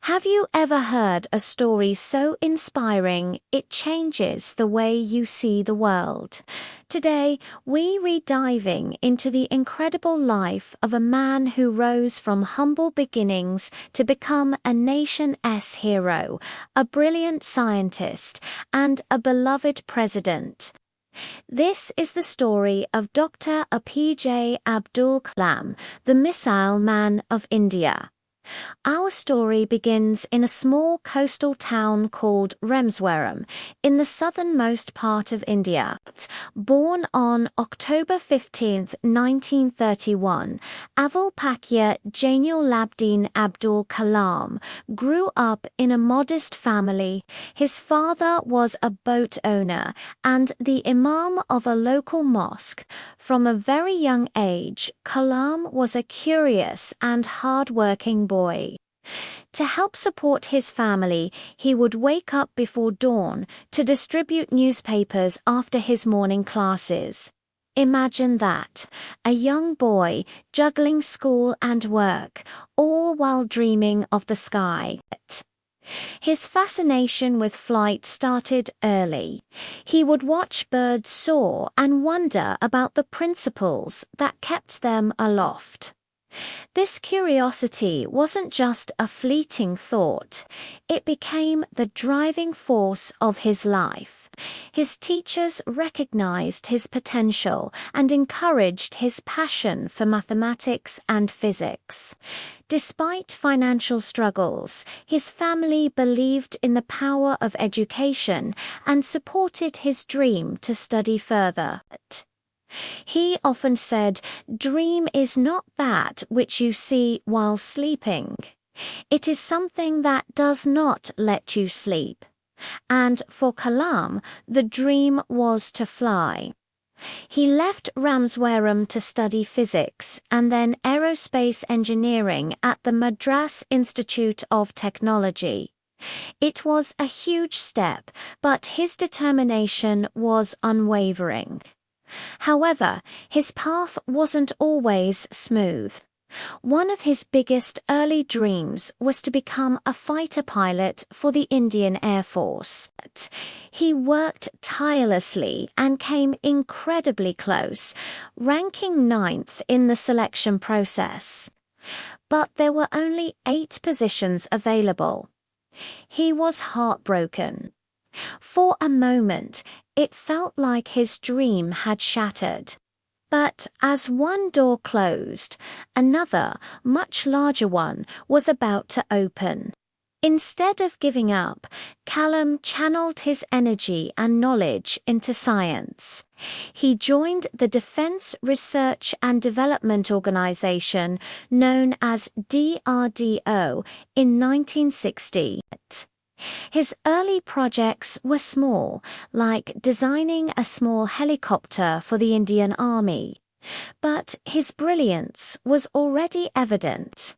Have you ever heard a story so inspiring it changes the way you see the world? Today, we are diving into the incredible life of a man who rose from humble beginnings to become a nation's hero, a brilliant scientist, and a beloved president. This is the story of Dr. A.P.J. Abdul Kalam, the Missile Man of India. Our story begins in a small coastal town called Rameswaram, in the southernmost part of India. Born on October 15, 1931, Abdul Kalam Abdul Kalam grew up in a modest family. His father was a boat owner and the imam of a local mosque. From a very young age, Kalam was a curious and hard-working boy. To help support his family, he would wake up before dawn to distribute newspapers after his morning classes. Imagine that, a young boy juggling school and work, all while dreaming of the sky. His fascination with flight started early. He would watch birds soar and wonder about the principles that kept them aloft. This curiosity wasn't just a fleeting thought, it became the driving force of his life. His teachers recognized his potential and encouraged his passion for mathematics and physics. Despite financial struggles, his family believed in the power of education and supported his dream to study further. He often said, "Dream is not that which you see while sleeping. It is something that does not let you sleep." And for Kalam, the dream was to fly. He left Rameswaram to study physics and then aerospace engineering at the Madras Institute of Technology. It was a huge step, but his determination was unwavering. However, his path wasn't always smooth. One of his biggest early dreams was to become a fighter pilot for the Indian Air Force. He worked tirelessly and came incredibly close, ranking 9th in the selection process. But there were only 8 positions available. He was heartbroken. For a moment, it felt like his dream had shattered. But as one door closed, another, much larger one, was about to open. Instead of giving up, Kalam channeled his energy and knowledge into science. He joined the Defense Research and Development Organization, known as DRDO, in 1960. His early projects were small, like designing a small helicopter for the Indian Army. But his brilliance was already evident.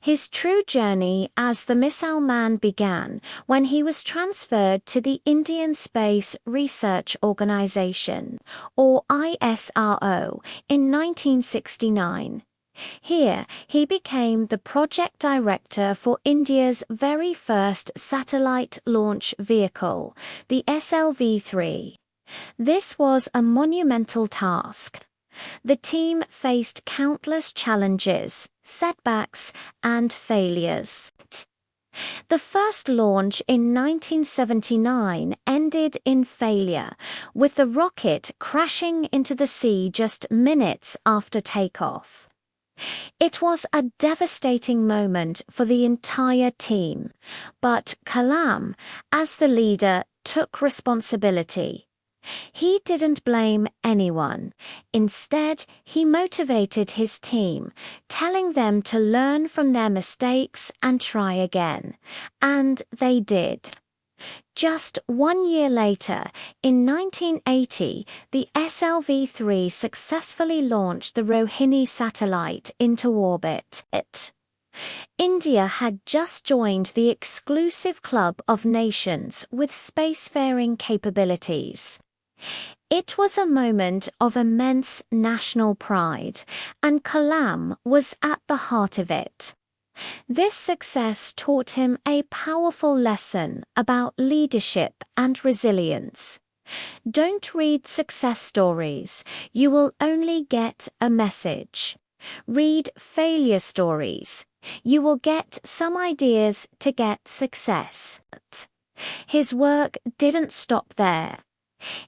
His true journey as the Missile Man began when he was transferred to the Indian Space Research Organization, or ISRO, in 1969. Here, he became the project director for India's very first satellite launch vehicle, the SLV-3. This was a monumental task. The team faced countless challenges, setbacks, and failures. The first launch in 1979 ended in failure, with the rocket crashing into the sea just minutes after takeoff. It was a devastating moment for the entire team, but Kalam, as the leader, took responsibility. He didn't blame anyone. Instead, he motivated his team, telling them to learn from their mistakes and try again. And they did. Just 1 year later, in 1980, the SLV-3 successfully launched the Rohini satellite into orbit. India had just joined the exclusive club of nations with spacefaring capabilities. It was a moment of immense national pride, and Kalam was at the heart of it. This success taught him a powerful lesson about leadership and resilience. Don't read success stories, you will only get a message. Read failure stories, you will get some ideas to get success. His work didn't stop there.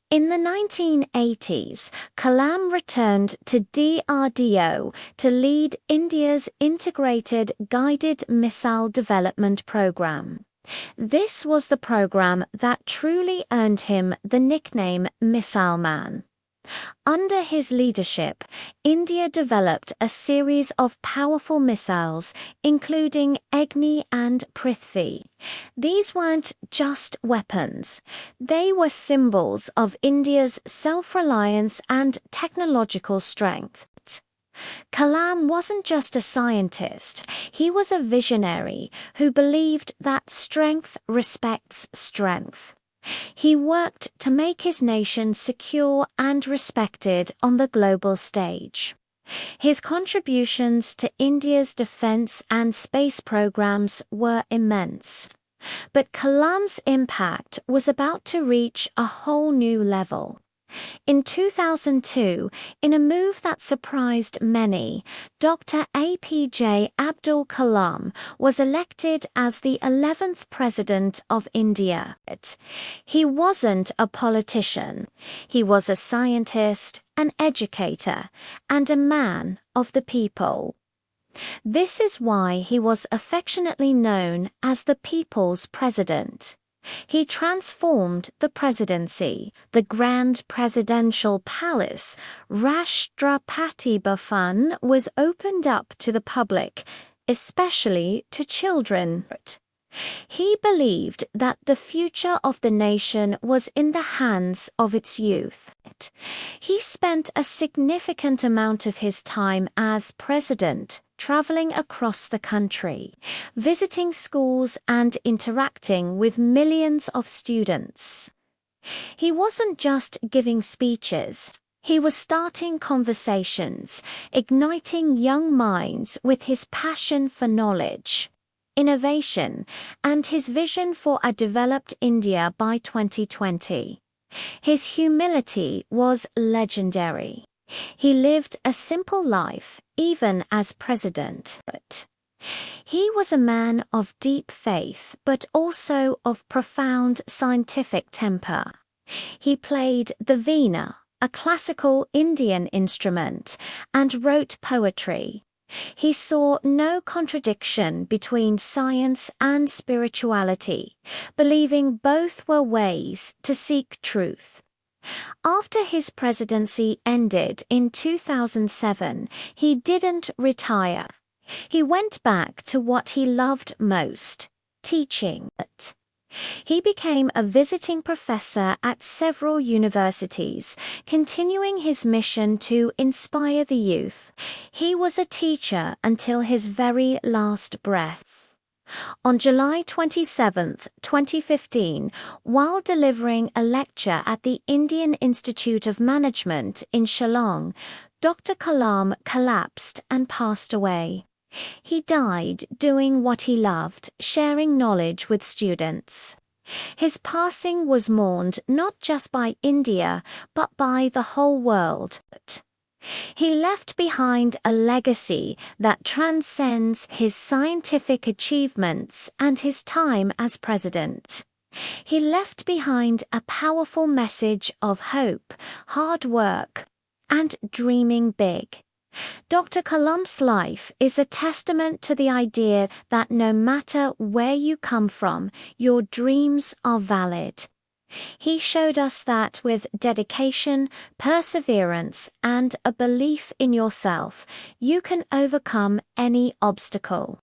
In the 1980s, Kalam returned to DRDO to lead India's integrated guided missile development program. This was the program that truly earned him the nickname Missile Man. Under his leadership, India developed a series of powerful missiles, including Agni and Prithvi. These weren't just weapons. They were symbols of India's self-reliance and technological strength. Kalam wasn't just a scientist, he was a visionary who believed that strength respects strength. He worked to make his nation secure and respected on the global stage. His contributions to India's defense and space programs were immense. But Kalam's impact was about to reach a whole new level. In 2002, in a move that surprised many, Dr. A.P.J. Abdul Kalam was elected as the 11th President of India. He wasn't a politician. He was a scientist, an educator, and a man of the people. This is why he was affectionately known as the People's President. He transformed the presidency. The Grand Presidential Palace, Rashtrapati Bhavan, was opened up to the public, especially to children. He believed that the future of the nation was in the hands of its youth. He spent a significant amount of his time as president traveling across the country, visiting schools and interacting with millions of students. He wasn't just giving speeches. He was starting conversations, igniting young minds with his passion for knowledge, innovation, and his vision for a developed India by 2020. His humility was legendary. He lived a simple life, even as president. He was a man of deep faith, but also of profound scientific temper. He played the veena, a classical Indian instrument, and wrote poetry. He saw no contradiction between science and spirituality, believing both were ways to seek truth. After his presidency ended in 2007, he didn't retire. He went back to what he loved most, teaching. He became a visiting professor at several universities, continuing his mission to inspire the youth. He was a teacher until his very last breath. On July 27, 2015, while delivering a lecture at the Indian Institute of Management in Shillong, Dr. Kalam collapsed and passed away. He died doing what he loved, sharing knowledge with students. His passing was mourned not just by India, but by the whole world. He left behind a legacy that transcends his scientific achievements and his time as president. He left behind a powerful message of hope, hard work, and dreaming big. Dr. Kalam's life is a testament to the idea that no matter where you come from, your dreams are valid. He showed us that with dedication, perseverance, and a belief in yourself, you can overcome any obstacle.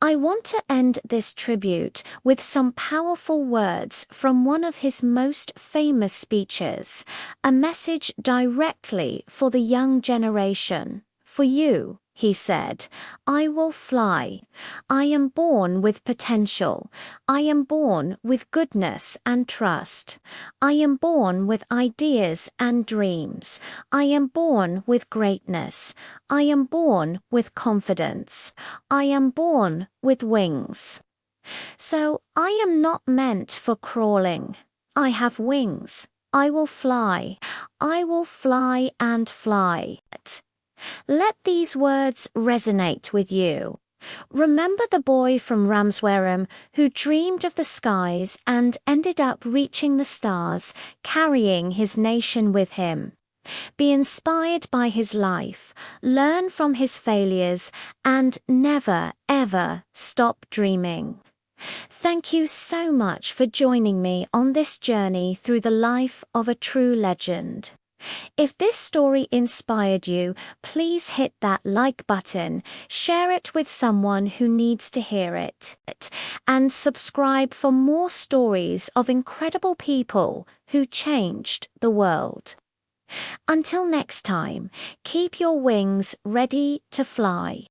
I want to end this tribute with some powerful words from one of his most famous speeches, a message directly for the young generation. For you, he said. I will fly. I am born with potential. I am born with goodness and trust. I am born with ideas and dreams. I am born with greatness. I am born with confidence. I am born with wings. So I am not meant for crawling. I have wings. I will fly. I will fly and fly. Let these words resonate with you. Remember the boy from Ramswareham who dreamed of the skies and ended up reaching the stars, carrying his nation with him. Be inspired by his life, learn from his failures, and never, ever stop dreaming. Thank you so much for joining me on this journey through the life of a true legend. If this story inspired you, please hit that like button, share it with someone who needs to hear it, and subscribe for more stories of incredible people who changed the world. Until next time, keep your wings ready to fly.